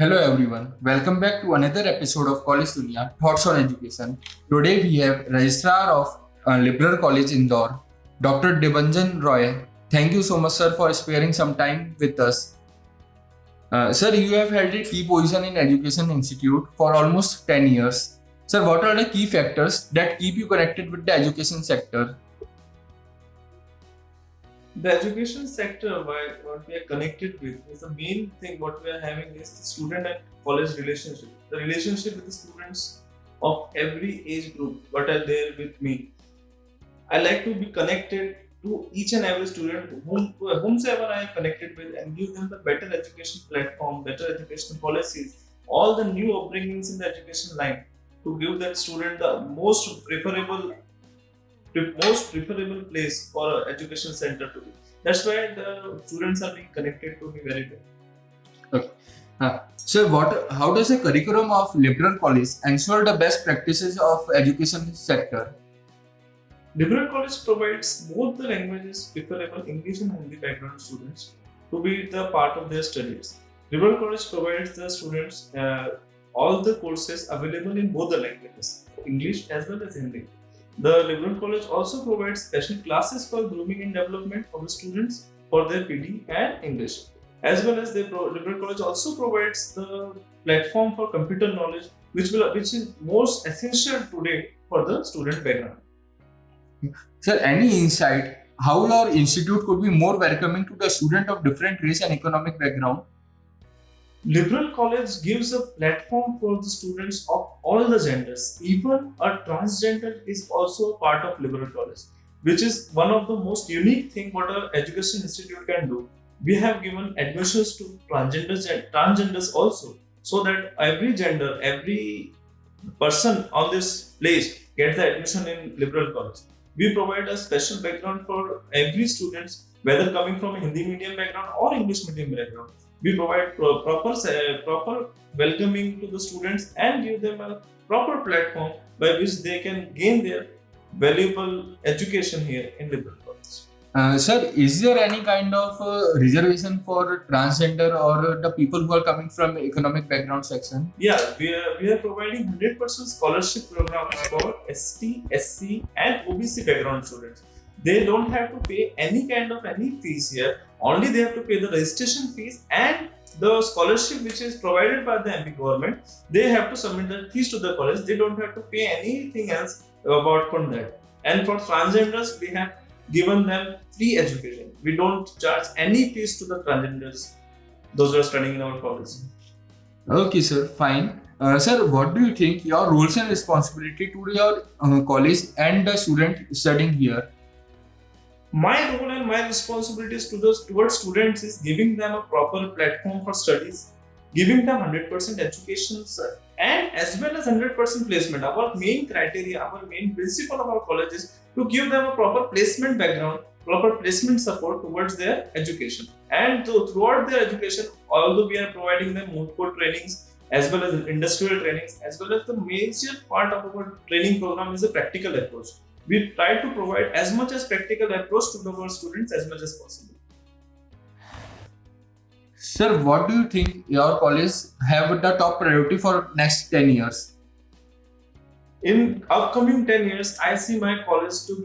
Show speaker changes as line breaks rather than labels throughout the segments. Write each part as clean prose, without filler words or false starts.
Hello everyone, welcome back to another episode of College Dunia Thoughts on Education. Today we have Registrar of Liberal College Indore, Dr. Debanjan Roy. Thank you so much, sir, for sparing some time with us. Sir, you have held a key position in Education Institute for almost 10 years. Sir, what are the key factors that keep you connected with the education sector?
The education sector, what we are connected with, is the main thing. What we are having is the student and college relationship. The relationship with the students of every age group, what are there with me. I like to be connected to each and every student, whomsoever I am connected with, and give them the better education platform, better education policies, all the new upbringings in the education line to give that student the most preferable place for an education center to be. That's why the students are being connected to me very well.
Okay. Sir, how does the curriculum of liberal college ensure the best practices of education sector?
Liberal college provides both the languages preferable English and Hindi background students to be the part of their studies. Liberal college provides the students all the courses available in both the languages, English as well as Hindi. The Liberal College also provides special classes for grooming and development of the students for their PD and English. As well as Liberal College also provides the platform for computer knowledge, which is most essential today for the student background.
Sir, any insight how your institute could be more welcoming to the student of different race and economic background?
Liberal College gives a platform for the students of all the genders. Even a transgender is also a part of Liberal College, which is one of the most unique thing what our education institute can do. We have given admissions to transgenders also, so that every gender, every person on this place gets the admission in Liberal College. We provide a special background for every student, whether coming from a Hindi medium background or English medium background. We provide proper welcoming to the students and give them a proper platform by which they can gain their valuable education here in Liberal College.
Sir, is there any kind of reservation for transgender or the people who are coming from economic background section?
Yeah, we are providing 100% scholarship programs for ST, SC and OBC background students. They don't have to pay any fees here. Only they have to pay the registration fees and the scholarship which is provided by the MP government. They have to submit the fees to the college. They don't have to pay anything else about from that. And for transgenders, we have given them free education. We don't charge any fees to the transgenders, those who are studying in our college.
Okay, sir, fine. Sir, what do you think your roles and responsibility to your college and the student studying here?
My role and my responsibilities towards students is giving them a proper platform for studies, giving them 100% education, and as well as 100% placement. Our main criteria, our main principle of our college is to give them a proper placement background, proper placement support towards their education. And throughout their education, although we are providing them multiple trainings as well as industrial trainings, as well as the major part of our training program is a practical approach. We try to provide as much as practical approach to our students as much as possible.
Sir, what do you think your college have the top priority for next 10 years?
In upcoming 10 years, I see my college to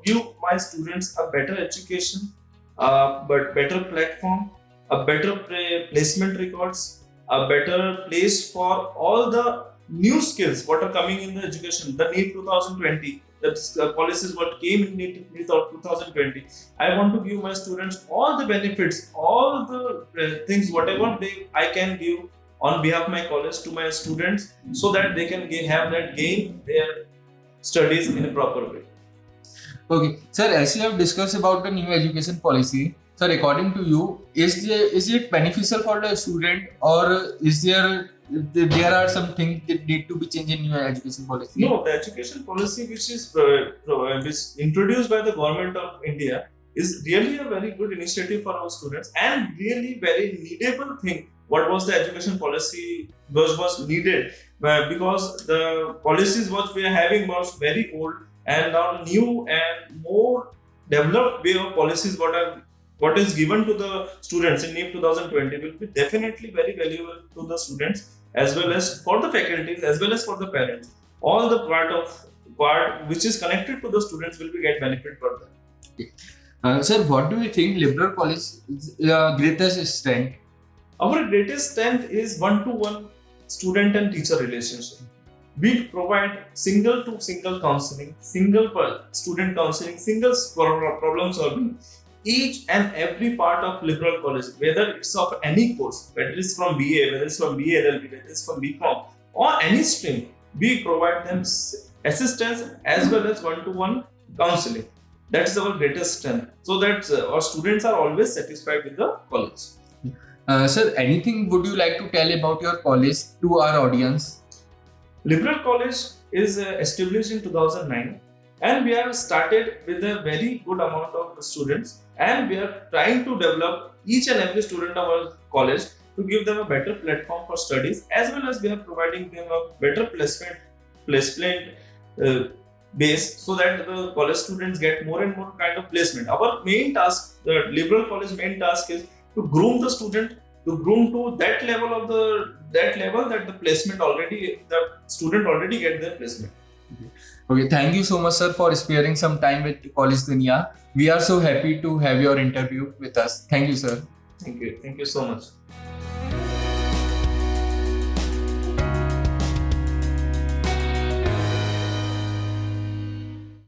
give my students a better education, but better platform, a better placement records, a better place for all the new skills what are coming in the education. The NEET 2020, the policies what came in NEET 2020. I want to give my students all the benefits, all the things, whatever I can give on behalf of my college to my students, so that they can gain their studies in a proper way.
Okay, sir, as you have discussed about the new education policy, sir, according to you, is it beneficial for the student, or is there are some things that need to be changed in new education policy?
No, the education policy which is introduced by the government of India is really a very good initiative for our students and really very needable thing. What was the education policy was needed, because the policies what we are having was very old, and now new and more developed way of policies what are what is given to the students in NEEP 2020 will be definitely very valuable to the students as well as for the faculties as well as for the parents. All the part which is connected to the students will be get benefit for them.
Sir, what do you think liberal college's greatest strength?
Our greatest strength is one-to-one student and teacher relationship. We provide single to single counseling, single student counseling, single problem solving. Each and every part of liberal college, whether it's of any course, whether it's from BA, whether it's from BA LLB, whether it's from BCom or any stream, we provide them assistance as well as one-to-one counseling. That's our greatest strength. So that our students are always satisfied with the college.
Sir, anything would you like to tell about your college to our audience?
Liberal College is established in 2009 and we have started with a very good amount of students and we are trying to develop each and every student of our college to give them a better platform for studies as well as we are providing them a better placement base so that the college students get more and more kind of placement. Our main task, the Liberal College main task is to groom the student, to groom to that level that the placement already, the student already get their placement.
Okay, thank you so much, sir, for sparing some time with College Dunia. We are so happy to have your interview with us. Thank you, sir.
Thank you so much.